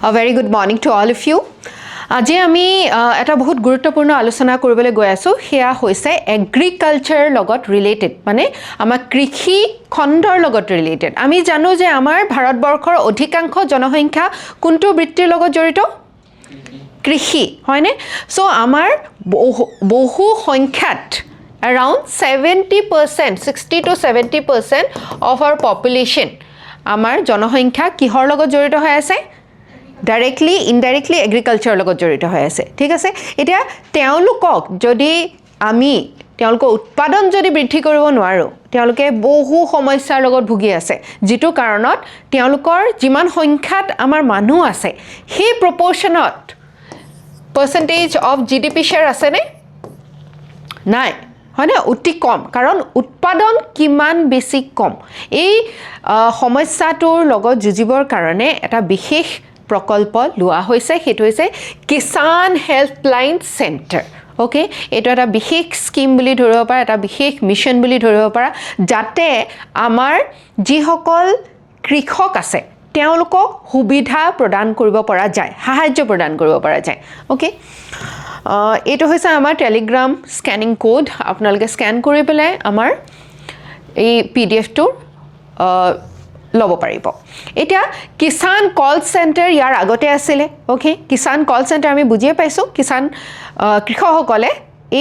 A very good morning to all of you. আজি আমি এটা বহুত গুৰুত্বপূৰ্ণ আলোচনা কৰিবলৈ গৈ আছো হেয়া হৈছে এগ্ৰিকালচাৰ লগত ৰিলেটেড মানে আমাৰ কৃষি খণ্ডৰ লগত ৰিলেটেড আমি জানো যে আমাৰ ভাৰতবৰ্ষৰ অধিকাংশ জনসংখ্যা কোনটো বৃত্তিৰ লগত জড়িত কৃষি হয়নে সো আমাৰ বহু সংখ্যাত around 70% 60 to 70% of our population আমাৰ জনসংখ্যা কিহৰ লগত জড়িত হৈ আছে directly indirectly agriculture লগত জড়িত হৈ আছে ঠিক আছে এতিয়া তেওঁলোকক যদি আমি তেওঁলোকৰ উৎপাদন যদি বৃদ্ধি কৰিব নোৱাৰো তেওঁলোকে বহু সমস্যাৰ লগত ভুগি আছে যেটো কাৰণত তেওঁলোকৰ যিমান সংখ্যাত আমাৰ মানুহ আছে সেই প্ৰপৰ্চনত percentage of GDP share আছে নে নাই হয়নে অতি কম কাৰণ উৎপাদন কিমান বেছি কম এই সমস্যাটোৰ লগত যুঁজিবৰ কাৰণে এটা বিশেষ প্ৰকল্প লোৱা হৈছে হেতু হৈছে কিষাণ হেল্পলাইন সেন্টাৰ ওকে এটা এটা বিশেষ স্কিম বুলি ধৰিব পাৰা এটা বিশেষ মিশন বুলি ধৰিব পাৰা যাতে আমাৰ যিসকল কৃষক আছে তেওঁলোকক সুবিধা প্ৰদান কৰিব পৰা যায় সাহায্য প্ৰদান কৰিব পৰা যায় ওকে এটো হৈছে আমাৰ টেলিগ্ৰাম স্ক্যানিং কোড আপোনালোকে স্ক্যান কৰি পেলাই আমাৰ এই পিডিএফ টো লব পাৰিব এতিয়া কিষাণ কল সেন্টাৰ ইয়াৰ আগতে আছিল ওকে কিষাণ কল সেন্টাৰ আমি বুজিয়ে পাইছো কিষাণ কৃষকসকলে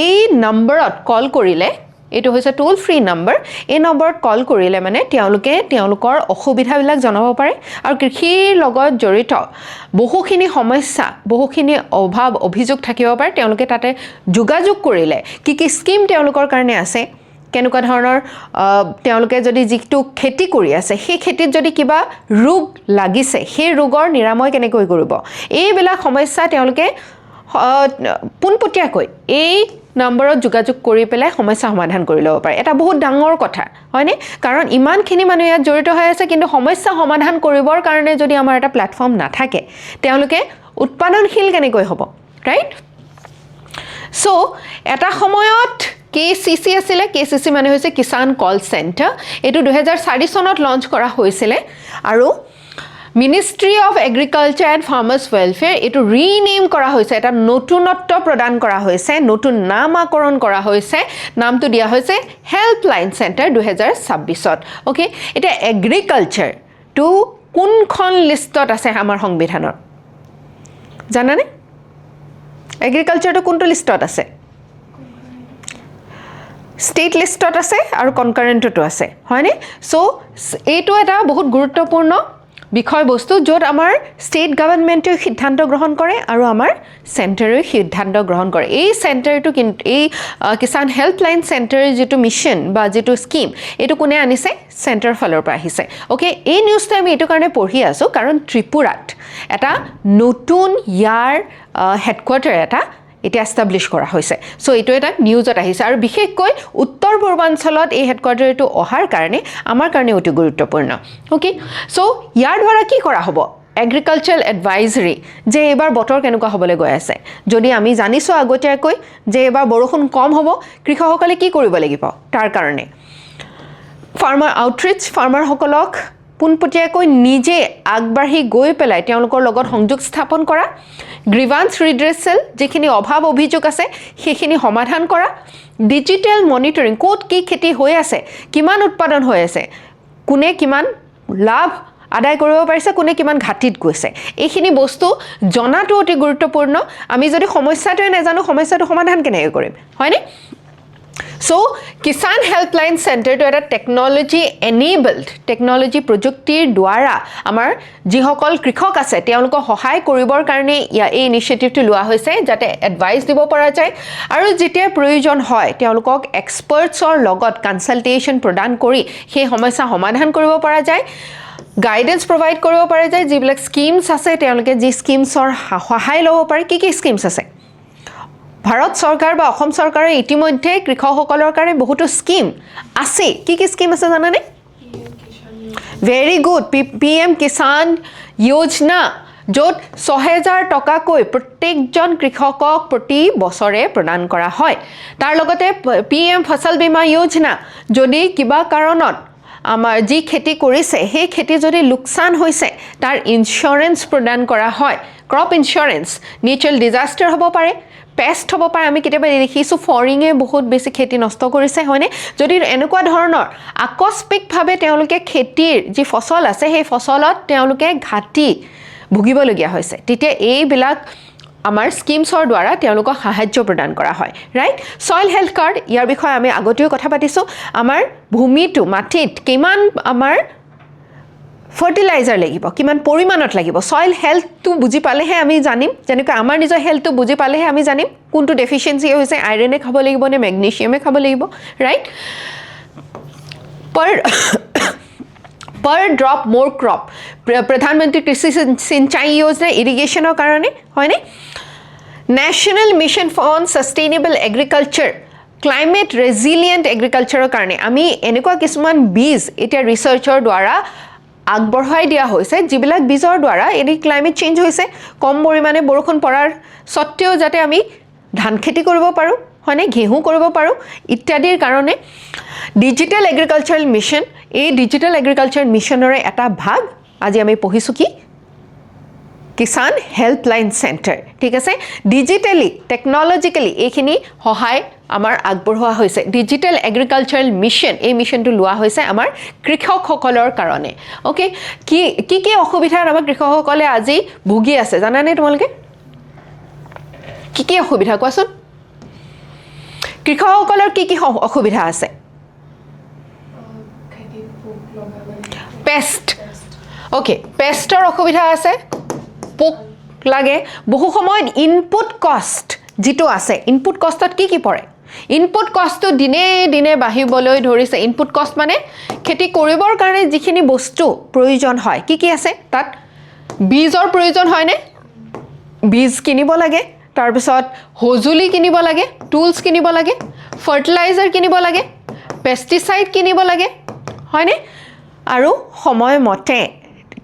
এই নম্বৰত কল কৰিলে এটো হৈছে টোল ফ্ৰী নম্বৰ এই নম্বৰত কল কৰিলে মানে তেওঁলোকে তেওঁলোকৰ অসুবিধাবিলাক জনাব পাৰে আৰু কৃষিৰ লগত জড়িত বহুখিনি সমস্যা বহুখিনি অভাৱ অভিযোগ থাকিব পাৰে তেওঁলোকে তাতে যোগাযোগ কৰিলে কি স্কিম তেওঁলোকৰ কাৰণে আছে কেনেকুৱা ধৰণৰ তেওঁলোকে যদি যিটো খেতি কৰি আছে সেই খেতিত যদি কিবা ৰোগ লাগিছে সেই ৰোগৰ নিৰাময় কেনেকৈ কৰিব এইবিলাক সমস্যা তেওঁলোকে পোনপটীয়াকৈ এই নম্বৰত যোগাযোগ কৰি পেলাই সমস্যা সমাধান কৰি ল'ব পাৰে এটা বহুত ডাঙৰ কথা হয়নে কাৰণ ইমানখিনি মানুহ ইয়াত জড়িত হৈ আছে কিন্তু সমস্যা সমাধান কৰিবৰ কাৰণে যদি আমাৰ এটা প্ল্যাটফৰ্ম নাথাকে তেওঁলোকে উৎপাদনশীল কেনেকৈ হ'ব ৰাইট সো এটা সময়ত কেচিসি আছিল কেচিসি মানে হৈছে কিষাণ কল সেন্টাৰ এটো 2004 চনত লঞ্চ কৰা হৈছিল আৰু ministry of agriculture and farmers welfare এটো ৰিনেম কৰা হৈছে এটা নতুনত্ব প্ৰদান কৰা হৈছে নতুন নামকৰণ কৰা হৈছে নামটো দিয়া হৈছে হেল্পলাইন সেন্টাৰ 2026ত ওকে এটা এগ্ৰিকালচাৰ টু কোনখন লিষ্টত আছে আমাৰ সংবিধানৰ জানানে এগ্ৰিকালচাৰটো কোনটো লিষ্টত আছে স্টেট লিষ্টত আছে আৰু কনকাৰেন্টটো আছে হয়নে সো এইটো এটা বহুত গুৰুত্বপূৰ্ণ বিষয়বস্তু য'ত আমাৰ ষ্টেট গভৰ্ণমেণ্টে সিদ্ধান্ত গ্ৰহণ কৰে আৰু আমাৰ চেণ্টাৰে সিদ্ধান্ত গ্ৰহণ কৰে এই চেণ্টাৰটো কিন্তু এই কিষাণ হেল্পলাইন চেণ্টাৰৰ যেটো মিশন বা যেটো স্কিম এটো কোনে আনিছে চেণ্টাৰ ফালৰ পৰা আহিছে ওকে এই নিউজটো আমি এটো কাৰণে পঢ়ি আছো কাৰণ ত্ৰিপুৰাত এটা নতুন ইয়াৰ হেডকোৱাৰ্টাৰ এটা এটা এস্টাবলিশ কৰা হৈছে সো এটো এটা নিউজত আহিছে আৰু বিশেষকৈ উত্তৰ পূৰ্বাঞ্চলত এই হেডকোৱাৰ্টাৰটো অহাৰ কাৰণে আমাৰ কাৰণে অতি গুৰুত্বপূৰ্ণ ওকে সো ইয়াৰ দ্বাৰা কি কৰা হ'ব এগ্ৰিকালচাৰাল এডভাইজৰী যে এবাৰ বতৰ কেনেকুৱা হ'বলৈ গৈ আছে যদি আমি জানিছো আগতীয়াকৈ যে এবাৰ বৰষুণ কম হ'ব কৃষকসকলে কি কৰিব লাগিব তাৰ কাৰণে ফাৰ্মাৰ আউটৰিচ ফাৰ্মাৰসকলক পোনপটীয়াকৈ নিজে আগবাঢ়ি গৈ পেলাই তেওঁলোকৰ লগত সংযোগ স্থাপন কৰা গ্ৰিভান্স ৰিড্ৰেছেল যিখিনি অভাৱ অভিযোগ আছে সেইখিনি সমাধান কৰা ডিজিটেল মনিটৰিং কোড কি খেতি হৈ আছে কিমান উৎপাদন হৈ আছে কোনে কিমান লাভ আদায় কৰিব পাৰিছে কোনে কিমান ঘাটিত গৈছে এইখিনি বস্তু জনাটো অতি গুৰুত্বপূৰ্ণ আমি যদি সমস্যাটোৱে নাজানো সমস্যাটো সমাধান কেনেকৈ কৰিম হয়নে সো কিষাণ হেল্পলাইন সেন্টাৰটো এটা টেকনলজি এনেবলড টেকনলজি প্ৰযুক্তিৰ দ্বাৰা আমাৰ যিসকল কৃষক আছে তেওঁলোকক সহায় কৰিবৰ কাৰণে এই ইনিচিয়েটিভটো লোৱা হৈছে যাতে এডভাইস দিব পৰা যায় আৰু যেতিয়া প্ৰয়োজন হয় তেওঁলোকক এক্সপাৰ্টছৰ লগত কনসালটেশন প্ৰদান কৰি সেই সমস্যা সমাধান কৰিব পৰা যায় গাইডেন্স প্ৰভাইড কৰিব পৰা যায় যিবিলাক স্কিমছ আছে তেওঁলোকে যি স্কিমছৰ সহায় ল'ব পাৰে কি স্কিমছ আছে ভাৰত চৰকাৰ বা অসম চৰকাৰে ইতিমধ্যে কৃষকসকলৰ কাৰণে বহুতো স্কিম আছে কি স্কিম আছে জানানে ভেৰি গুড পিএম কিষাণ যোজনা য'ত ৬০০০ টকাকৈ প্ৰত্যেকজন কৃষকক প্ৰতি বছৰে প্ৰদান কৰা হয় তাৰ লগতে পিএম ফসল বীমা যোজনা যদি কিবা কাৰণত আমাৰ যি খেতি কৰিছে সেই খেতি যদি লোকচান হৈছে তাৰ ইনস্যুৰেন্স প্ৰদান কৰা হয় ক্ৰপ ইনস্যুৰেন্স নেচাৰেল ডিজাস্টাৰ হ'ব পাৰে পেষ্ট হ'ব পাৰে আমি কেতিয়াবা দেখিছোঁ ফৰিঙে বহুত বেছি খেতি নষ্ট কৰিছে হয়নে যদি এনেকুৱা ধৰণৰ আকস্মিকভাৱে তেওঁলোকে খেতিৰ যি ফচল আছে সেই ফচলত তেওঁলোকে ঘাটি ভুগিবলগীয়া হৈছে তেতিয়া এইবিলাক আমাৰ স্কিমছৰ দ্বাৰা তেওঁলোকক সাহায্য প্ৰদান কৰা হয় ৰাইট সয়েল হেলথ কাৰ্ড ইয়াৰ বিষয়ে আমি আগতেও কথা পাতিছোঁ আমাৰ ভূমিটো মাটিত কিমান আমাৰ ফাৰ্টিলাইজাৰ লাগিব কিমান পৰিমাণত লাগিব সয়েল হেলথটো বুজি পালেহে আমি জানিম যেনেকৈ আমাৰ নিজৰ হেলথটো বুজি পালেহে আমি জানিম কোনটো ডেফিচিয়েঞ্চি হৈছে আইৰণে খাব লাগিব নে মেগনেছিয়ামে খাব লাগিব right per drop more crop प्रधानमंत्री कृषि सिंचाई योजना इरिगेशনৰ কাৰণে হয়নে national mission for sustainable agriculture climate resilient एग्रीकल्चৰৰ কাৰণে আমি এনেকুৱা কিছুমান বীজ এটা ৰিসাৰ্চৰ দ্বাৰা আগবঢ়াই দিয়া হৈছে যিবিলাক বীজৰ দ্বাৰা এনি ক্লাইমেট চেঞ্জ হৈছে কম পৰিমাণে বৰষুণ পৰাৰ সত্ত্বেও যাতে আমি ধান খেতি কৰিব পাৰো হয়নে ঘেহু কৰিব পাৰো ইত্যাদিৰ কাৰণে ডিজিটেল এগ্ৰিকালচাৰাল মিশন এই ডিজিটেল এগ্ৰিকালচাৰ মিশনৰ এটা ভাগ আজি আমি পঢ়িছো কি কিষাণ হেল্পলাইন সেন্টাৰ ঠিক আছে ডিজিটালি টেকনলজিক্যালি এইখিনি সহায় আমাৰ আগবঢ়োৱা হৈছে ডিজিটেল এগ্ৰিকালচাৰাল মিশন এই মিশনটো লোৱা হৈছে আমাৰ কৃষকসকলৰ কাৰণে ওকে কি অসুবিধা আমাৰ কৃষকসকলে আজি ভুগি আছে জানানে তোমালোকে কি অসুবিধা কোৱাচোন কৃষকসকলৰ কি অসুবিধা আছে পেষ্ট ওকে পেষ্টৰ অসুবিধা আছে পোক লাগে বহু সময়ত ইনপুট কষ্ট যেটো আছে ইনপুট কষ্টত কি পৰে ইনপুট কষ্টটো দিনে দিনে বাঢ়িবলৈ ধৰিছে ইনপুট কষ্ট মানে খেতি কৰিবৰ কাৰণে যিখিনি বস্তু প্ৰয়োজন হয় কি আছে তাত বীজৰ প্ৰয়োজন হয়নে বীজ কিনিব লাগে তাৰ পিছত হজুলি কিনিব লাগে টুলস কিনিব লাগে ফাৰ্টিলাইজাৰ কিনিব লাগে পেষ্টিসাইড কিনিব লাগে হয়নে আৰু সময়মতে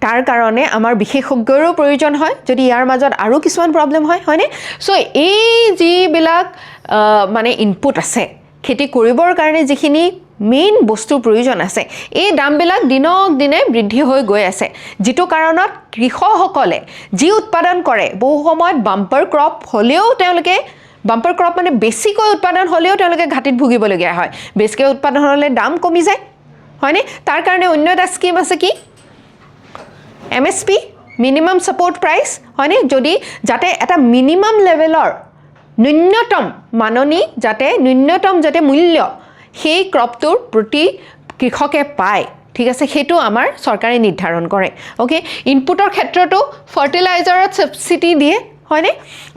তাৰ কাৰণে আমাৰ বিশেষজ্ঞৰো প্ৰয়োজন হয় যদি ইয়াৰ মাজত আৰু কিছুমান প্ৰবলেম হয় হয়নে সো এই যিবিলাক মানে ইনপুট আছে খেতি কৰিবৰ কাৰণে যিখিনি মেইন বস্তুৰ প্ৰয়োজন আছে এই দামবিলাক দিনক দিনে বৃদ্ধি হৈ গৈ আছে যেটো কাৰণত কৃষকসকলে যি উৎপাদন কৰে বহু সময়ত বাম্পাৰ ক্ৰপ হলেও তেওঁলোকে বাম্পাৰ ক্ৰপ মানে বেছিকৈ উৎপাদন হলেও তেওঁলোকে ঘাটিত ভুগিবলগীয়া হয় বেছিকৈ উৎপাদন হলে দাম কমি যায় হয়নে তাৰ কাৰণে অন্য এটা স্কিম আছে কি MSP মিনিমাম সাপোৰ্ট প্ৰাইস হয়নে যদি যাতে এটা মিনিমাম লেভেলৰ ন্যূনতম মাননী যাতে ন্যূনতম যাতে মূল্য সেই ক্ৰপটোৰ প্ৰতি কৃষকে পায় ঠিক আছে হেতু আমাৰ চৰকাৰে নিৰ্ধাৰণ কৰে ওকে ইনপুটৰ ক্ষেত্ৰটো ফাৰ্টিলাইজাৰত সাবসিডি দিয়ে হয়নে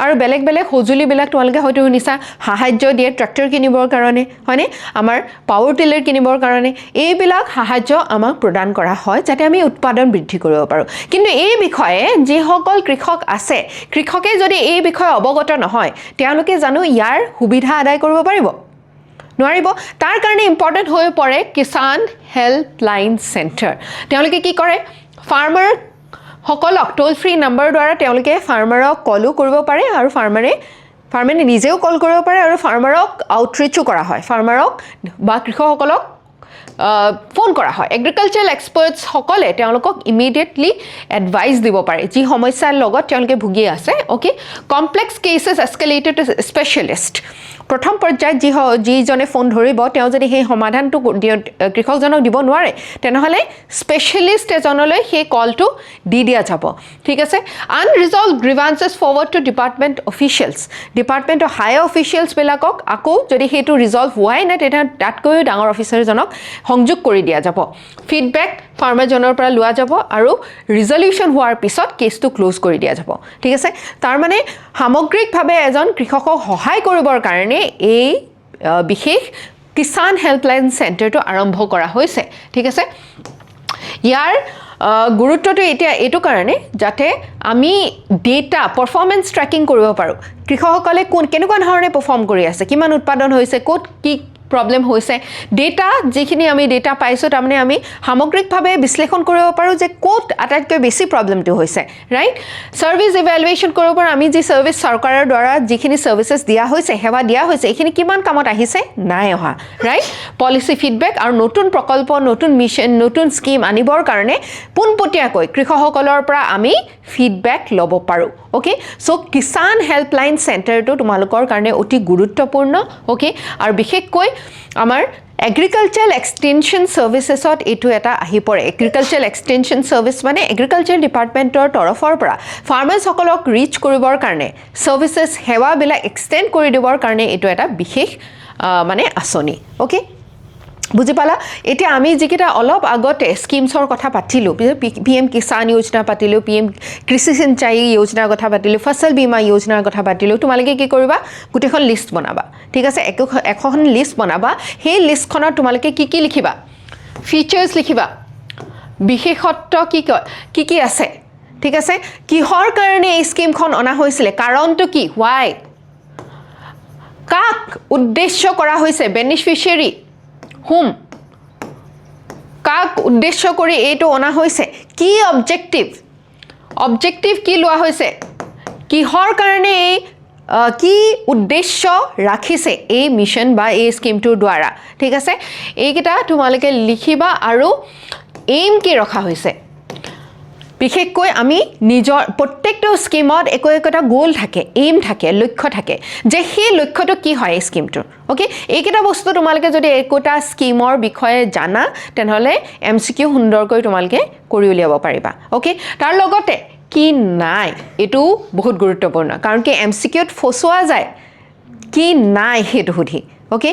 আৰু বেলেগ বেলেগ হজুলি বিলাক তোমালকে হয়তো শুনিছা সাহায্য দিয়ে ট্ৰাক্টৰ কিনিবৰ কাৰণে হয়নে আমাৰ পাৱাৰ টিলাৰ কিনিবৰ কাৰণে এইবিলাক সাহায্য আমাক প্ৰদান কৰা হয় যাতে আমি উৎপাদন বৃদ্ধি কৰিব পাৰো কিন্তু এই বিষয়ে যি সকল কৃষক আছে কৃষকে যদি এই বিষয়ে অৱগত নহয় তেওঁলোকে জানো ইয়াৰ সুবিধা আদায় কৰিব পাৰিব নোৱাৰিব তাৰ কাৰণে ইম্পৰ্টেন্ট হৈ পৰে কিষাণ হেল্পলাইন সেন্টাৰ তেওঁলোকে কি কৰে ফাৰ্মাৰ সকলক টোল ফ্ৰী নম্বৰ দ্বাৰা তেওঁলোকে ফাৰ্মাৰক কলো কৰিব পাৰে আৰু ফাৰ্মাৰে নিজেও কল কৰিব পাৰে আৰু ফাৰ্মাৰক আউটৰিচো কৰা হয় ফাৰ্মাৰক বা কৃষকসকলক ফোন কৰা হয় এগ্ৰিকালচাৰাল এক্সপাৰ্টছ সকলে তেওঁলোকক ইমিডিয়েটলি এডভাইস দিব পাৰে যি সমস্যাৰ লগত তেওঁলোকে ভুগি আছে ওকে কমপ্লেক্স কেसेस এস্কেলেটেড টু স্পেশালিষ্ট প্ৰথম পৰ্যায়ত যিজনে ফোন ধৰিব তেওঁ যদি সেই সমাধানটো কৃষকজনক দিব নোৱাৰে তেনেহলে স্পেশালিষ্ট এজনলৈ সেই কলটো দি দিয়া যাব ঠিক আছে unresolved grievances forward to department officials ডিপাৰ্টমেন্টৰ হায়াৰ অফিচিয়েলছ বিলাকক আকৌ যদি হেতু ৰিজলভ হোৱাই নাই তেতিয়া তাতকৈ ডাঙৰ অফিচাৰজনক সংযোগ কৰি দিয়া যাব ফিডবেক ফাৰ্মাৰজনৰ পৰা লোৱা যাব আৰু ৰিজলিউশন হোৱাৰ পিছত কেছটো ক্লোজ কৰি দিয়া যাব ঠিক আছে তাৰ মানে সামগ্ৰিকভাৱে এজন কৃষকক সহায় কৰিবৰ কাৰণে এই বিশেষ কিষাণ হেল্পলাইন সেন্টাৰটো আৰম্ভ কৰা হৈছে ঠিক আছে ইয়াৰ গুৰুত্বটো এতিয়া এইটো কাৰণে যাতে আমি ডেটা পাৰফৰমেন্স ট্ৰেকিং কৰিব পাৰো কৃষকসকলে কেনেকুৱা ধৰণে পাৰফৰ্ম কৰি আছে কিমান উৎপাদন হৈছে ক'ত কি প্ৰব্লেম হৈছে ডেটা যিখিনি আমি ডেটা পাইছোঁ তাৰমানে আমি সামগ্ৰিকভাৱে বিশ্লেষণ কৰিব পাৰোঁ যে ক'ত আটাইতকৈ বেছি প্ৰব্লেমটো হৈছে ৰাইট সাৰ্ভিস ইভ্যালুৱেশ্যন কৰিব পাৰোঁ আমি যি সাৰ্ভিস চৰকাৰৰ দ্বাৰা যিখিনি সাৰ্ভিসেছ দিয়া হৈছে সেৱা দিয়া হৈছে এইখিনি কিমান কামত আহিছে নাই অহা ৰাইট পলিচি ফিডবেক আৰু নতুন প্ৰকল্প নতুন মিছন নতুন স্কিম আনিবৰ কাৰণে পোনপটীয়াকৈ কৃষকসকলৰ পৰা আমি ফিডবেক ল'ব পাৰোঁ ওকে সো কিষাণ হেল্পলাইন চেণ্টাৰটো তোমালোকৰ কাৰণে অতি গুৰুত্বপূৰ্ণ ওকে আৰু বিশেষকৈ আমাৰ এগ্ৰিকালচাৰাল এক্সটেনশ্যন সাৰ্ভিসেছত এইটো এটা আহি পৰে এগ্ৰিকালচাৰাল এক্সটেনশ্যন সাৰ্ভিস মানে এগ্ৰিকালচাৰ ডিপাৰ্টমেণ্টৰ তৰফৰ পৰা ফাৰ্মাৰ্ছসকলক ৰিচ কৰিবৰ কাৰণে সাৰ্ভিসেছ সেৱাবিলাক এক্সটেণ্ড কৰি দিবৰ কাৰণে এইটো এটা বিশেষ মানে আঁচনি ওকে বুজি পালা এতিয়া আমি যিকেইটা অলপ আগতে স্কিমছৰ কথা পাতিলোঁ PM কিষাণ যোজনা পাতিলোঁ PM কৃষি সিঞ্চাই যোজনাৰ কথা পাতিলোঁ ফচল বীমা যোজনাৰ কথা পাতিলোঁ তোমালোকে কি কৰিবা গোটেইখন লিষ্ট বনাবা ঠিক আছে এখন লিষ্ট বনাবা সেই লিষ্টখনত তোমালোকে কি লিখিবা ফিচাৰ্ছ লিখিবা বিশেষত্ব কি আছে ঠিক আছে কিহৰ কাৰণে এই স্কিমখন অনা হৈছিলে কাৰণটো কি why কাক উদ্দেশ্য কৰা হৈছে বেনিফিচিয়াৰী whom কাক উদ্দেশ্য কৰি এইটো অনা হৈছে কি অবজেক্টিভ কি লোৱা হৈছে কিহৰ কাৰণে কি উদ্দেশ্য ৰাখিছে এই মিছন বা এই স্কিমটোৰ দ্বাৰা ঠিক আছে এইকেইটা তোমালোকে লিখিবা আৰু এইম কি ৰখা হৈছে বিশেষকৈ আমি নিজৰ প্ৰত্যেকটো স্কিমত একোটা গোল থাকে এইম থাকে লক্ষ্য থাকে যে সেই লক্ষ্যটো কি হয় এই স্কিমটোৰ ওকে এইকেইটা বস্তু তোমালোকে যদি একোটা স্কিমৰ বিষয়ে জানা তেনেহলে MCQ সুন্দৰকৈ তোমালোকে কৰি উলিয়াব পাৰিবা ওকে তাৰ লগতে কি নাই এটো বহুত গুৰুত্বপূৰ্ণ কাৰণ কি MCQত ফসোৱা যায় কি নাই হেতু সুধি ওকে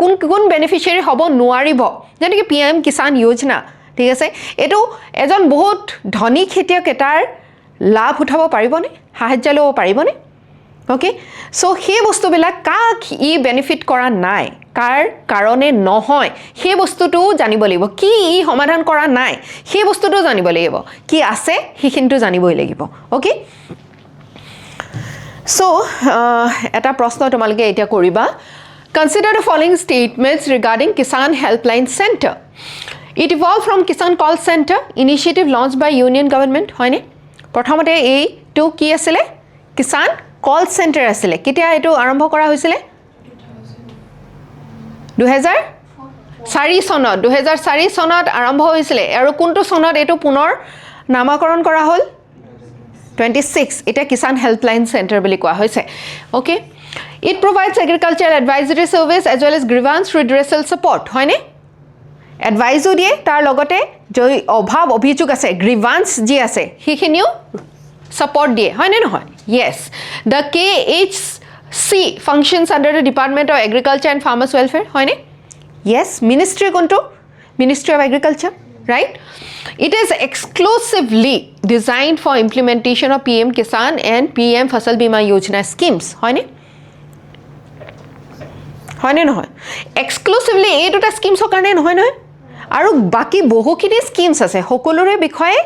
কোন বেনিফিচিয়াৰী হ'ব নোৱাৰিব যেনেকৈ PM কিষাণ যোজনা ঠিক আছে এটো এজন বহুত ধনী খেতিয়ক এটাৰ লাভ উঠাব পাৰিবনে সাহায্য ল'ব পাৰিবনে ওকে সো সেই বস্তুবিলাক কাক ই বেনিফিট কৰা নাই কাৰ কাৰণে নহয় সেই বস্তুটো জানিব লাগিব কি ই সমাধান কৰা নাই সেই বস্তুটো জানিব লাগিব কি আছে সেইখিনিটো জানিবই লাগিব ওকে সো এটা প্ৰশ্ন তোমালোকে এতিয়া কৰিবা consider the following statements regarding Kisan helpline centre It evolved from Kisan Call Center initiative launched by Union Government হয়নে প্ৰথমতে এইটো কি আছিল কিষাণ কল চেণ্টাৰ আছিল কেতিয়া এইটো আৰম্ভ কৰা হৈছিল 2004 চনত আৰম্ভ হৈছিল আৰু কোনটো চনত এইটো পুনৰ নামকৰণ কৰা হ'ল 26 এটা কিষাণ হেল্পলাইন চেণ্টাৰ বুলি কোৱা হৈছে okay It provides agricultural advisory service as well as grievance redressal support হয়নে এডভাইজো দিয়ে তাৰ লগতে যদি অভাৱ অভিযোগ আছে গ্ৰিভান্স যি আছে সেইখিনিও সাপোৰ্ট দিয়ে হয় নে নহয় yes the KHC functions under the Department of Agriculture and Farmers Welfare হয় নে yes ministry কোনটো Ministry of Agriculture right it is exclusively designed for implementation of PM Kisan and PM Fasal Bima Yojana schemes হয় নে নহয় exclusively এই দুটা স্কিমছৰ কাৰণে নহয় আৰু বাকি বহুখিনি স্কিমছ আছে সকলোৰে বিষয়ে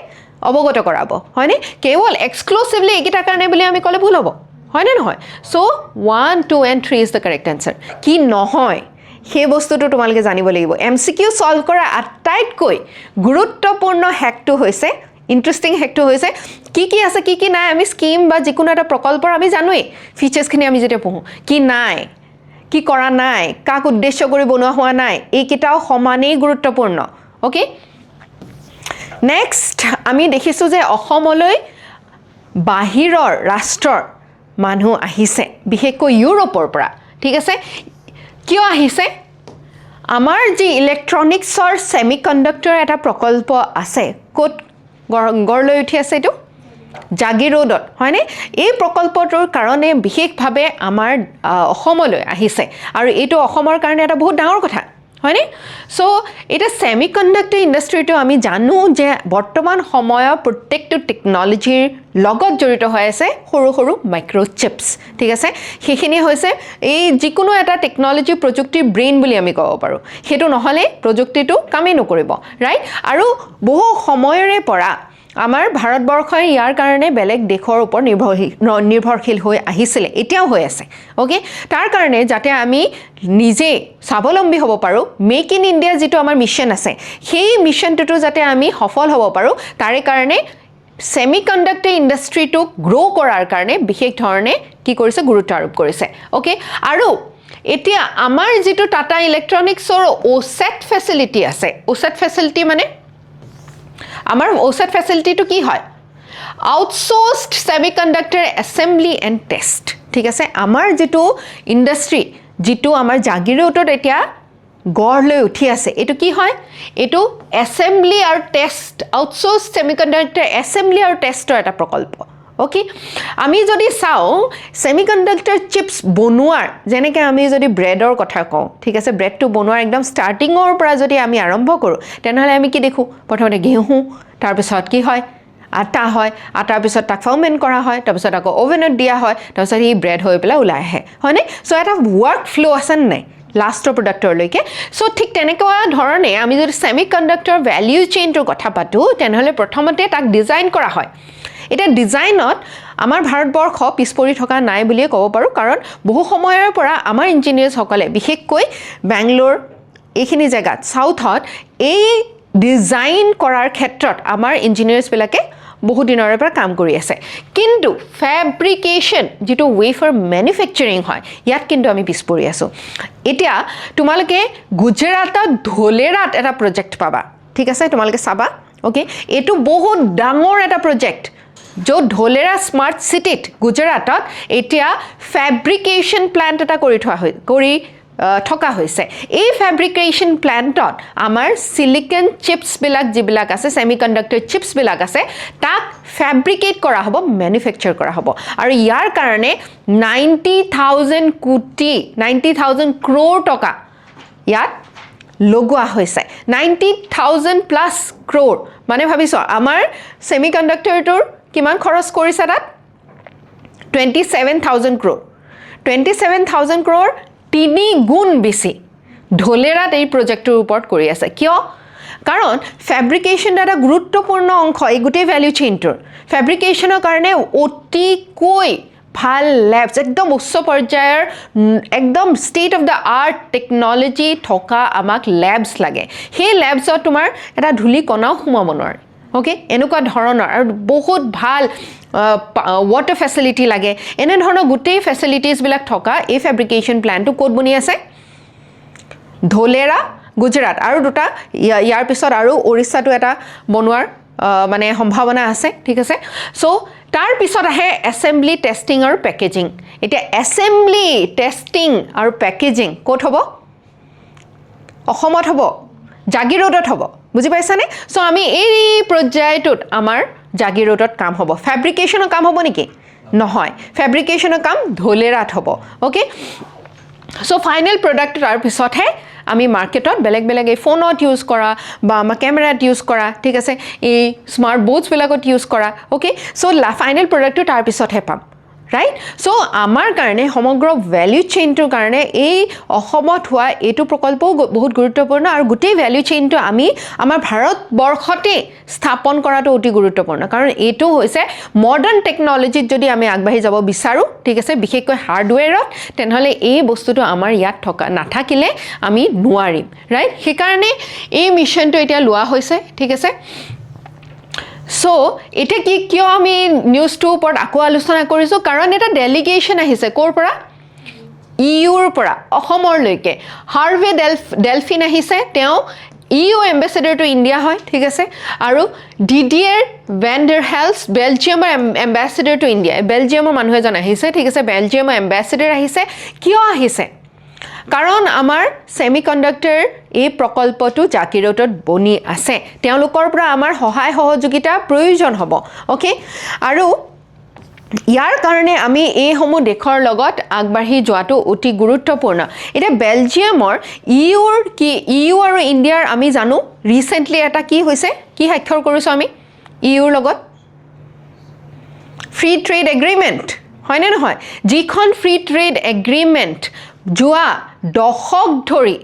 অৱগত কৰাব হয়নে কেৱল এক্সক্লুসিভলি এইকেইটাৰ কাৰণে বুলি আমি ক'লে ভুল হ'ব হয়নে নহয় so 1 2 and 3 is the correct answer কি নহয় সেই বস্তুটো তোমালোকে জানিব লাগিব MCQ সলভ কৰা আটাইতকৈ গুৰুত্বপূৰ্ণ হেকটো হৈছে ইন্টাৰেষ্টিং হেকটো হৈছে কি আছে কি নাই আমি স্কিম বা যিকোনো এটা প্ৰকল্পৰ আমি জানোই ফিচাৰ্ছখিনি আমি যেতিয়া পঢ়ো কি নাই কি কৰা নাই কাক উদ্দেশ্য কৰি বনোৱা হোৱা নাই এইকেইটাও সমানেই গুৰুত্বপূৰ্ণ ওকে নেক্সট আমি দেখিছো যে অসমলৈ বাহিৰৰ ৰাষ্ট্ৰৰ মানুহ আহিছে বিশেষকৈ ইউৰোপৰ পৰা ঠিক আছে কিয় আহিছে আমাৰ যি ইলেক্ট্ৰনিক্সৰ সেমিকণ্ডাক্টৰ এটা প্ৰকল্প আছে ক'ত গড়লৈ উঠি আছে এইটো জাগিৰোডত হয়নে এই প্ৰকল্পটোৰ কাৰণে বিশেষভাৱে আমাৰ অসমলৈ আহিছে আৰু এইটো অসমৰ কাৰণে এটা বহুত ডাঙৰ কথা হয়নে সো এটা সেমিকণ্ডাক্টৰ ইণ্ডাষ্ট্ৰিটো আমি জানো যে বৰ্তমান সময়ৰ প্ৰত্যেকটো টেকনলজিৰ লগত জড়িত হৈ আছে সৰু মাইক্ৰোচিপছ ঠিক আছে সেইখিনি হৈছে এই যিকোনো এটা টেকনলজি প্ৰযুক্তিৰ ব্ৰেইন বুলি আমি ক'ব পাৰোঁ হেতু নহলে প্ৰযুক্তিটো কামেই নকৰিব ৰাইট আৰু বহু সময়ৰে পৰা আমাৰ ভাৰতবৰ্ষই ইয়াৰ কাৰণে বেলেগ দেশৰ ওপৰত নিৰ্ভৰশীল হৈ আহিছিলে এতিয়াও হৈ আছে ওকে তাৰ কাৰণে যাতে আমি নিজে স্বাৱলম্বী হ'ব পাৰো মেক ইন ইণ্ডিয়া যেটো আমাৰ মিশন আছে সেই মিশনটো যাতে আমি সফল হ'ব পাৰো তাৰে কাৰণে সেমিকন্ডাক্টৰ ইন্ডাষ্ট্ৰিটো গ্ৰো কৰাৰ কাৰণে বিশেষ ধৰণে কি কৰিছে গুৰুত্ব আৰোপ কৰিছে ওকে আৰু এতিয়া আমাৰ যেটো টাটা ইলেক্ট্ৰনিক্সৰ ওসেট ফেসিলিটি আছে ওসেট ফেসিলিটি মানে আমাৰ ওসেট ফেসিলিটিটো কি হয় আউটসোৰ্সড সেমিকন্ডাক্টৰ অ্যাসেম্বলি এন্ড টেস্ট ঠিক আছে আমাৰ যেটো ইন্ডাষ্ট্ৰি যেটো আমাৰ জাগিৰোডত এতিয়া গড় লৈ উঠি আছে এটো কি হয় এটো অ্যাসেম্বলি আৰু টেস্ট আউটসোৰ্সড সেমিকন্ডাক্টৰ অ্যাসেম্বলি আৰু টেস্টৰ এটা প্ৰকল্প ওকে আমি যদি চাও সেমিকন্ডাক্টৰ চিপস বনোৱাৰ যেনেকৈ আমি যদি ব্ৰেডৰ কথা কওঁ ঠিক আছে ব্ৰেডটো বনোৱাৰ একদম ষ্টাৰ্টিংৰ পৰা যদি আমি আৰম্ভ কৰোঁ তেনেহলে আমি কি দেখো প্ৰথমতে ঘেঁহু তাৰ পিছত কি হয় আটা হয় আটাৰ পিছত তাক ফাৰ্মেন্ট কৰা হয় তাৰ পিছত আকৌ ওভেনত দিয়া হয় তাৰ পিছত এই ব্ৰেড হৈ পেলাই ওলাই আহে হয়নে সো এটা ওয়াৰ্ক ফ্লো আছে নাই লাষ্টৰ প্ৰডাক্টৰ লৈকে সো ঠিক তেনেকুৱা ধৰণে আমি যদি সেমিকন্ডাক্টৰ ভ্যালু চেইনটোৰ কথা পাতো তেনেহলে প্ৰথমতে তাক ডিজাইন কৰা হয় এটা ডিজাইনত আমাৰ ভাৰতবৰ্ষ পিছপৰি থকা নাই বুলিয়ে ক'ব পাৰো কাৰণ বহু সময়ৰ পৰা আমাৰ ইঞ্জিনিয়াৰ্ছ সকলে বিশেষকৈ বেংগলোৰ এইখিনি জায়গাত সাউথত এই ডিজাইন কৰাৰ ক্ষেত্ৰত আমাৰ ইঞ্জিনিয়াৰ্ছ বিলাকে বহু দিনৰ পৰা কাম কৰি আছে কিন্তু ফেব্ৰিকেশন যেটো ওয়েফাৰ ম্যানুফ্যাকচাৰিং হয় ইয়াত কিন্তু আমি পিছপৰি আছো এতিয়া তোমালোকে গুজৰাটত ধোলেৰাত এটা প্ৰজেক্ট পাবা ঠিক আছে তোমালোকে চাবা ওকে এটো বহুত ডাঙৰ এটা প্ৰজেক্ট য'ত ধোলেৰা স্মাৰ্ট সিটিত গুজৰাটত এতিয়া ফেব্ৰিকেশন প্লান্ট এটা কৰি থকা হৈছে এই ফেব্ৰিকেশন প্লান্টত আমাৰ সিলিকন চিপস বিলাক যিবিলাক আছে সেমিকন্ডাক্টৰ চিপস বিলাক আছে তাক ফেব্ৰিকেট কৰা হ'ব ম্যানুফ্যাকচাৰ কৰা হ'ব আৰু ইয়াৰ কাৰণে 90,000 crore টকা ইয়াত লগোৱা হৈছে 90,000 প্লাস crore মানে ভাবিছো আমাৰ সেমিকন্ডাক্টৰটোৰ কিমান খৰচ কৰিছে তাত 27,000 crore 27,000 crore 3 গুণ বেছি ধোলেৰাত এই প্ৰজেক্টৰ ওপৰত কৰি আছে কিয় কাৰণ ফেব্ৰিকেশন এটা গুৰুত্বপূৰ্ণ অংশ এই গোটেই ভ্যালু চেইনটোৰ ফেব্ৰিকেশনৰ কাৰণে অতিকৈ ভাল ল্যাবছ একদম উচ্চ পৰ্যায়ৰ একদম state of the art technology থকা আমাক ল্যাবছ লাগে সেই ল্যাবছত তোমাৰ এটা ধুলি কণাও সোমাব নোৱাৰে ওকে এনেকুৱা ধৰণৰ আৰু বহুত ভাল water facility লাগে এনে ধৰণৰ গুটেই ফেসিলিটিজ বিলাক থকা এই ফেব্ৰিকেশন প্লান্টটো কোড বনি আছে ধোলেৰা গুজৰাট আৰু দুটা ইয়াৰ পিছত আৰু ওড়িশাটো এটা বনোৱাৰ মানে সম্ভাৱনা আছে ঠিক আছে সো তাৰ পিছত আহে অ্যাসেম্বলি টেস্টিং আৰু প্যাকেজিং এতিয়া অ্যাসেম্বলি টেস্টিং আৰু প্যাকেজিং কোড হ'ব অসমত হ'ব জাগিৰোডত হ'ব বুজি পাইছানে সো আমি এই পৰ্যায়টোত আমাৰ জাগিৰোডত কাম হ'ব ফেব্ৰিকেশনৰ কাম হ'ব নেকি নহয় ফেব্ৰিকেশনৰ কাম ধোলেৰাত হ'ব ওকে সো ফাইনাল প্ৰডাক্ট তাৰ পিছতহে আমি মাৰ্কেটত বেলেগ বেলেগ এই ফোনত ইউজ কৰা বা আমাৰ কেমেৰাত ইউজ কৰা ঠিক আছে এই স্মাৰ্ট বোৰ্ডছ বিলাকত ইউজ কৰা ওকে সো ফাইনাল প্ৰডাক্টটো তাৰ পিছতহে পাম right so আমাৰ কাৰণে সমগ্ৰ ভ্যালু চেইনটোৰ কাৰণে এই অসমত হোৱা এটো প্ৰকল্প বহুত গুৰুত্বপূৰ্ণ আৰু গোটেই ভ্যালু চেইনটো আমি আমাৰ ভাৰতবৰ্ষতে স্থাপন কৰাটো অতি গুৰুত্বপূৰ্ণ কাৰণ এটো হৈছে মডাৰ্ন টেকনলজিত যদি আমি আগবাঢ়ি যাব বিচাৰো ঠিক আছে বিশেষকৈ হাৰ্ডৱেৰত তেনেহলে এই বস্তুটো আমাৰ ইয়াত থকা নাথাকিলে আমি নোৱাৰিম ৰাইট সেইকাৰণে এই মিশনটো এতিয়া লোৱা হৈছে ঠিক আছে সো এটা কি কিয় আমি নিউজটো ওপৰত আকো আলোচনা কৰিছো কাৰণ এটা ডেলিগেশ্যন আহিছে কৰ পৰা ইউৰ পৰা অসমৰ লৈকে হাৰ্ভে ডেলফিন আহিছে তেওঁ ইউ এম্বাসেডৰ টু ইণ্ডিয়া হয় ঠিক আছে আৰু ডিডিয়াৰ ভেন্ডাৰহেলছ বেলজিয়ামৰ এম্বাসেডৰ টু ইণ্ডিয়া বেলজিয়ামৰ মানুহ এজন আহিছে ঠিক আছে বেলজিয়ামৰ এম্বাসেডৰ আহিছে কিয় আহিছে কাৰণ আমাৰ সেমিকন্ডাক্টৰ এই প্ৰকল্পটো জাগিৰোডত বনি আছে তেওঁলোকৰ পৰা আমাৰ সহায় সহযোগিতা প্ৰয়োজন হ'ব ওকে আৰু ইয়াৰ কাৰণে আমি এই সমূহ দেশৰ লগত আগবাঢ়ি যোৱাটো অতি গুৰুত্বপূৰ্ণ এটা বেলজিয়ামৰ ইউ আৰু ইণ্ডিয়াৰ আমি জানো ৰিসেন্টলি এটা কি হৈছে কি স্বাক্ষৰ কৰিছো আমি ইউৰ লগত ফ্ৰী ট্ৰেড এগ্ৰিমেন্ট হয়নে নহয় যিখন ফ্ৰী ট্ৰেড এগ্ৰিমেন্ট যোৱা দশক ধৰি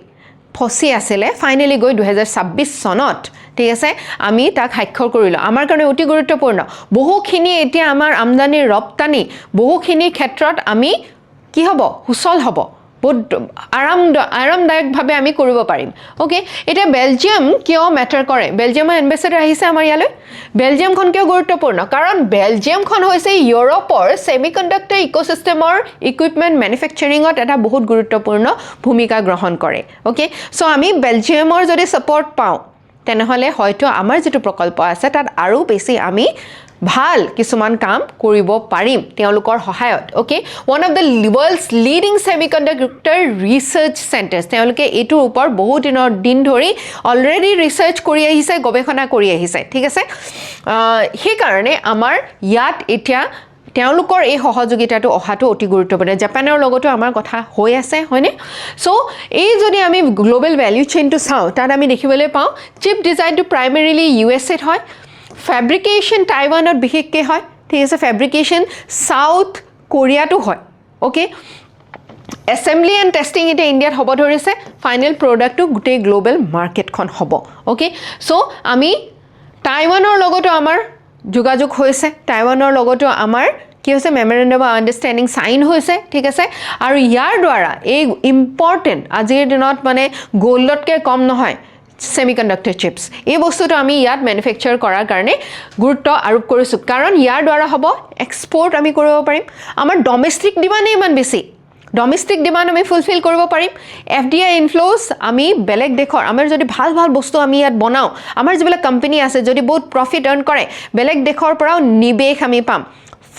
ফসি আছিলে ফাইনালি গৈ 2026 চনত ঠিক আছে আমি তাক স্বাক্ষৰ কৰিলোঁ আমাৰ কাৰণে অতি গুৰুত্বপূৰ্ণ বহুখিনি এতিয়া আমাৰ আমদানি ৰপ্তানি বহুখিনি ক্ষেত্ৰত আমি কি হ'ব সুচল হ'ব বহুত আৰামদায়কভাৱে আমি কৰিব পাৰিম ওকে এতিয়া বেলজিয়াম কিয় মেটাৰ কৰে বেলজিয়ামৰ এম্বেছাডৰ আহিছে আমাৰ ইয়ালৈ বেলজিয়ামখন কিয় গুৰুত্বপূৰ্ণ কাৰণ বেলজিয়ামখন হৈছে ইউৰোপৰ সেমিকণ্ডাক্টৰ ইকোচিষ্টেমৰ ইকুইপমেণ্ট মেনুফেকচাৰিঙত এটা বহুত গুৰুত্বপূৰ্ণ ভূমিকা গ্ৰহণ কৰে ওকে সো আমি বেলজিয়ামৰ যদি সাপোৰ্ট পাওঁ তেনেহলে হয়তো আমাৰ যেটো প্ৰকল্প আছে তাত আৰু বেছি আমি ভাল কিছুমান কাম কৰিব পাৰিম তেওঁলোকৰ সহায়ত okay one of the world's leading semiconductor research centres তেওঁলোকে এইটোৰ ওপৰত বহুত দিন ধৰি অলৰেডি ৰিসাৰ্চ কৰি আহিছে গৱেষণা কৰি আহিছে ঠিক আছে সেই কাৰণে আমাৰ ইয়াত এতিয়া তেওঁলোকৰ এই সহযোগিতাটো অহাটো অতি গুৰুত্বপূৰ্ণ জাপানৰ লগতো আমাৰ কথা হৈ আছে হয়নে সো এই যদি আমি গ্লোবাল ভ্যালু চেইনটো চাওঁ তাত আমি দেখিবলৈ পাওঁ চিপ ডিজাইনটো প্ৰাইমাৰিলি ইউএছএত হয় ফেব্ৰিকেশন টাইৱানত বিশেষকৈ হয় ঠিক আছে ফেব্ৰিকেশন সাউথ কোৰিয়াটো হয় ওকে এসেম্বলি এণ্ড টেষ্টিং এতিয়া ইণ্ডিয়াত হ'ব ধৰিছে ফাইনেল প্ৰডাক্টটো গোটেই গ্লোবাল মাৰ্কেটখন হ'ব ওকে সো আমি টাইৱানৰ লগতো আমাৰ যোগাযোগ হৈছে টাইৱানৰ লগতো আমাৰ কি হৈছে মেমৰেণ্ডাম অফ আণ্ডাৰষ্টেণ্ডিং সাইন হৈছে ঠিক আছে আৰু ইয়াৰ দ্বাৰা এই ইম্পৰ্টেণ্ট আজিৰ দিনত মানে গোল্ডতকৈ কম নহয় সেমিকণ্ডাক্টৰ চিপছ এই বস্তুটো আমি ইয়াত ম্যানুফ্যাকচাৰ কৰাৰ কাৰণে গুৰুত্ব আৰোপ কৰিছোঁ কাৰণ ইয়াৰ দ্বাৰা হ'ব এক্সপোৰ্ট আমি কৰিব পাৰিম আমাৰ ডমেষ্টিক ডিমাণ্ডে ইমান বেছি ডমেষ্টিক ডিমাণ্ড আমি ফুলফিল কৰিব পাৰিম এফডিআই ইনফ্লোজ আমি বেলেগ দেশৰ আমাৰ যদি ভাল ভাল বস্তু আমি ইয়াত বনাওঁ আমাৰ যিবিলাক কোম্পানী আছে যদি বহুত প্ৰফিট আৰ্ন কৰে বেলেগ দেশৰ পৰাও নিবেশ আমি পাম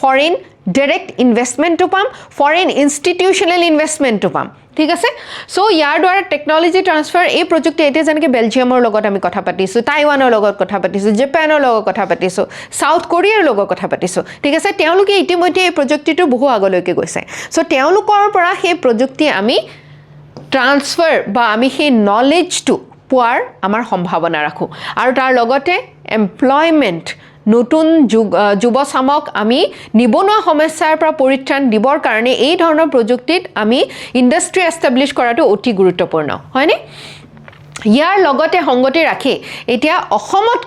ফৰেইন ডাইৰেক্ট ইনভেষ্টমেণ্টটো পাম ফৰেইন ইনষ্টিটিউচনেল ইনভেষ্টমেণ্টটো পাম ঠিক আছে সো ইয়াৰ দ্বাৰা টেকনলজি ট্ৰান্সফাৰ এই প্ৰযুক্তি এতিয়া যেনেকৈ বেলজিয়ামৰ লগত আমি কথা পাতিছোঁ টাইৱানৰ লগত কথা পাতিছোঁ জাপানৰ লগত কথা পাতিছোঁ সাউথ কোৰিয়াৰ লগত কথা পাতিছোঁ ঠিক আছে তেওঁলোকে ইতিমধ্যে এই প্ৰযুক্তিটো বহু আগলৈকে গৈছে সো তেওঁলোকৰ পৰা সেই প্ৰযুক্তি আমি ট্ৰান্সফাৰ বা আমি সেই নলেজটো পোৱাৰ আমাৰ সম্ভাৱনা ৰাখোঁ আৰু তাৰ লগতে এমপ্লয়মেণ্ট নতুন যুৱচামক আমি নিবনুৱা সমস্যাৰ পৰা পৰিত্ৰাণ দিবৰ কাৰণে এই ধৰণৰ প্ৰযুক্তিত আমি ইণ্ডাষ্ট্ৰি এষ্টাব্লিছ কৰাটো অতি গুৰুত্বপূৰ্ণ হয়নে ইয়াৰ লগতে সংগতি ৰাখি এতিয়া অসমত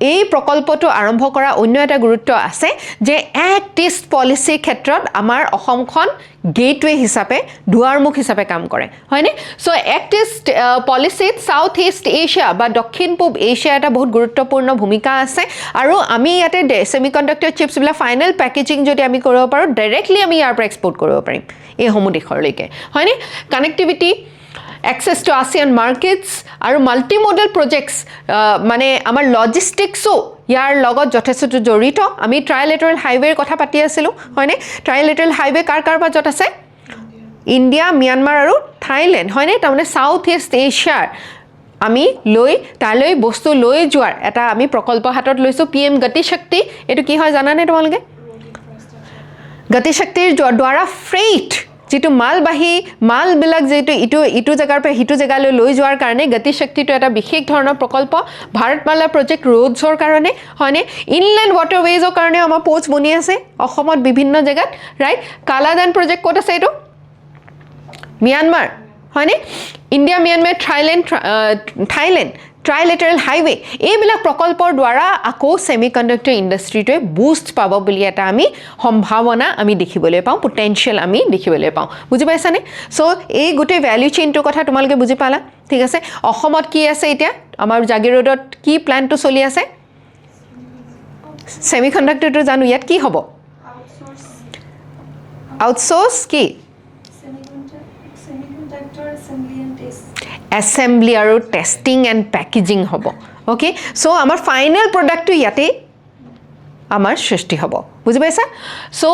এই প্ৰকল্পটো আৰম্ভ কৰা অন্য এটা গুৰুত্ব আছে যে এক্ট ইষ্ট পলিচিৰ ক্ষেত্ৰত আমাৰ অসমখন গেটৱে হিচাপে দুৱাৰমুখ হিচাপে কাম কৰে হয়নে সো এক্ট ইষ্ট পলিচিত সাউথ ইষ্ট এছিয়া বা দক্ষিণ পূব এছিয়া এটা বহুত গুৰুত্বপূৰ্ণ ভূমিকা আছে আৰু আমি ইয়াতে সেমিকণ্ডাক্টৰ চিপছবিলাক ফাইনেল পেকেজিং যদি আমি কৰিব পাৰোঁ ডাইৰেক্টলি আমি ইয়াৰ পৰা এক্সপোৰ্ট কৰিব পাৰিম এইসমূহ দেশলৈকে হয়নে connectivity access to ASEAN markets আৰু মাল্টি মডেল প্ৰজেক্টস মানে আমাৰ লজিষ্টিক্সও ইয়াৰ লগত যথেষ্ট জড়িত আমি ট্ৰাইলেটাৰেল হাইৱেৰ কথা পাতি আছিলোঁ হয়নে ট্ৰাইলেটাৰেল হাইৱে কাৰ মাজত আছে ইণ্ডিয়া ম্যানমাৰ আৰু থাইলেণ্ড হয়নে তাৰমানে সাউথ ইষ্ট এছিয়াৰ আমি লৈ তালৈ বস্তু লৈ যোৱাৰ এটা আমি প্ৰকল্প হাতত লৈছোঁ PM গতি শক্তি এইটো কি হয় জানানে তোমালোকে গতি শক্তিৰ দ্বাৰা ফ্ৰেইট যেটো মালবিলাক যেটো ইটো জায়গাৰ পৰা হিটো জায়গালৈ লৈ যোৱাৰ কাৰণে গতি শক্তিটো এটা বিশেষ ধৰণৰ প্ৰকল্প ভাৰতমালা প্ৰজেক্ট ৰোডছৰ কাৰণে হয়নে ইনল্যান্ড ওয়াটাৰৱেজৰ কাৰণে আমাৰ পোৰ্টছ বনি আছে অসমত বিভিন্ন জায়গাত ৰাইট কালাদান প্ৰজেক্ট ক'ত আছে এইটো ম্যানমাৰ হয়নে ইণ্ডিয়া ম্যানমাৰ থাইলেণ্ড ট্ৰাইলেটাৰেল হাইৱে এইবিলাক প্ৰকল্পৰ দ্বাৰা আকৌ সেমিকণ্ডাক্টৰ ইণ্ডাষ্ট্ৰিটোৱে বুষ্ট পাব বুলি এটা আমি সম্ভাৱনা আমি দেখিবলৈ পাওঁ পটেনশিয়েল আমি দেখিবলৈ পাওঁ বুজি পাইছানে সো এই গোটেই ভ্যালু চেইনটোৰ কথা তোমালোকে বুজি পালা ঠিক আছে অসমত কি আছে এতিয়া আমাৰ জাগিৰোডত কি প্ল্যানটো চলি আছে সেমিকণ্ডাক্টৰটো জানো ইয়াত কি হ'ব আউটসোৰ্স কি assembly আৰু testing and packaging হ'ব ওকে সো আমাৰ ফাইনেল প্ৰডাক্টটো ইয়াতে আমাৰ সৃষ্টি হ'ব বুজি পাইছা সো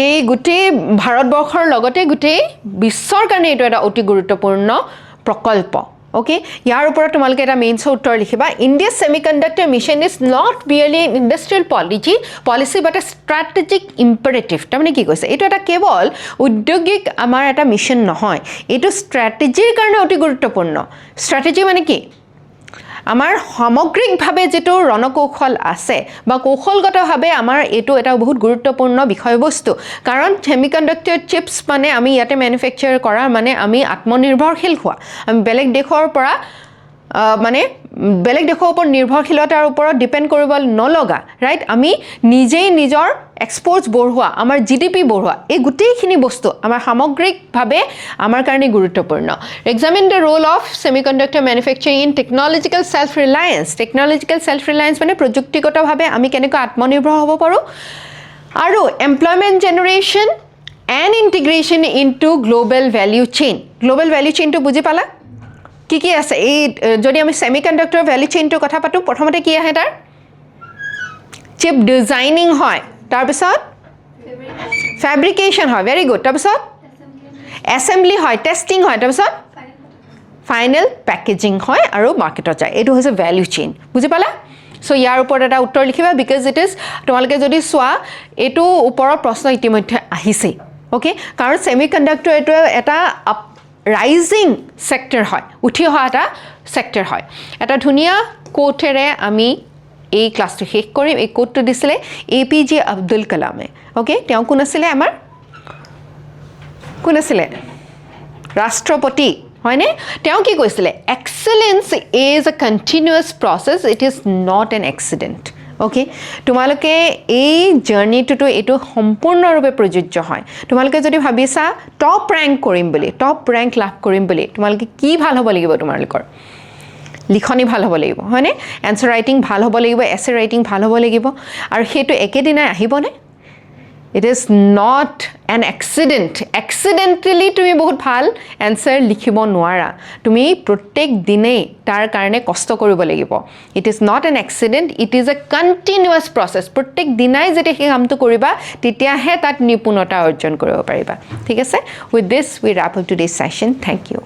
এই গোটেই ভাৰতবৰ্ষৰ লগতে গোটেই বিশ্বৰ কাৰণে এইটো এটা অতি গুৰুত্বপূৰ্ণ প্ৰকল্প ওকে ইয়াৰ ওপৰত তোমালোকে এটা মেইনছৰ উত্তৰ লিখিবা India semiconductor mission is not barely an industrial policy but a strategic imperative তাৰমানে কি কৈছে এইটো এটা কেৱল উদ্যোগিক আমাৰ এটা মিছন নহয় এইটো ষ্ট্ৰেটেজিৰ কাৰণে অতি গুৰুত্বপূৰ্ণ ষ্ট্ৰেটেজি মানে কি আমাৰ সামগ্ৰিকভাৱে যেটো ৰণকৌশল আছে বা কৌশলগতভাৱে আমাৰ এইটো এটা বহুত গুৰুত্বপূৰ্ণ বিষয়বস্তু কাৰণ সেমিকণ্ডাক্টৰ চিপছ মানে আমি ইয়াতে ম্যানুফ্যাকচাৰ কৰা মানে আমি আত্মনিৰ্ভৰশীল হোৱা আমি বেলেগ দেশৰ পৰা মানে বেলেগ দেশৰ ওপৰত নিৰ্ভৰশীলতাৰ ওপৰত ডিপেণ্ড কৰিব নলগা ৰাইট আমি নিজেই নিজৰ এক্সপৰ্টছ বঢ়োৱা আমাৰ জিডিপি বঢ়োৱা এই গোটেইখিনি বস্তু আমাৰ সামগ্ৰিকভাৱে আমাৰ কাৰণে গুৰুত্বপূৰ্ণ examine the role of semiconductor manufacturing in technological self reliance মানে প্ৰযুক্তিগতভাৱে আমি কেনেকৈ আত্মনিৰ্ভৰ হ'ব পাৰোঁ আৰু employment generation and integration into global value চেইনটো বুজি পালা কি আছে এই যদি আমি ছেমিকণ্ডাক্টৰ ভেলিউ চেইনটোৰ কথা পাতোঁ প্ৰথমতে কি আহে তাৰ চিপ ডিজাইনিং হয় তাৰপিছত ফেব্ৰিকেশ্যন হয় ভেৰি গুড তাৰপিছত এছেম্বলি হয় টেষ্টিং হয় তাৰপিছত ফাইনেল পেকেজিং হয় আৰু মাৰ্কেটত যায় এইটো হৈছে ভেলিউ চেইন বুজি পালা চ' ইয়াৰ ওপৰত এটা উত্তৰ লিখিবা বিকজ ইট ইজ তোমালোকে যদি চোৱা এইটো ওপৰত প্ৰশ্ন ইতিমধ্যে আহিছেই অ'কে কাৰণ ছেমিকণ্ডাক্টৰ এইটো এটা ৰাইজিং ছেক্টৰ হয় উঠি অহা এটা ছেক্টৰ হয় এটা ধুনীয়া কোটেৰে আমি এই ক্লাছটো শেষ কৰিম এই কোটটো দিছিলে APJ আব্দুল কালামে অ'কে তেওঁ কোন আছিলে আমাৰ ৰাষ্ট্ৰপতি হয়নে তেওঁ কি কৈছিলে excellence is a continuous process it is not an accident okay তোমালোকে এই জাৰ্ণিটোতো এইটো সম্পূৰ্ণৰূপে প্ৰযোজ্য হয় তোমালোকে যদি ভাবিছা টপ ৰেংক লাভ কৰিম বুলি তোমালোকে কি ভাল হ'ব লাগিব তোমালোকৰ লিখনি ভাল হ'ব লাগিব হয়নে এনচাৰ ৰাইটিং ভাল হ'ব লাগিব এছে ৰাইটিং ভাল হ'ব লাগিব আৰু সেইটো একেদিনাই আহিবনে ইট ইজ নট এন এক্সিডেণ্টেলি তুমি বহুত ভাল এনচাৰ লিখিব নোৱাৰা তুমি প্ৰত্যেক দিনেই তাৰ কাৰণে কষ্ট কৰিব লাগিব it is not an accident it is a continuous process প্ৰত্যেক দিনাই যেতিয়া সেই কামটো কৰিবা তেতিয়াহে তাত নিপুণতা অৰ্জন কৰিব পাৰিবা ঠিক আছে with this we wrap up today's session thank U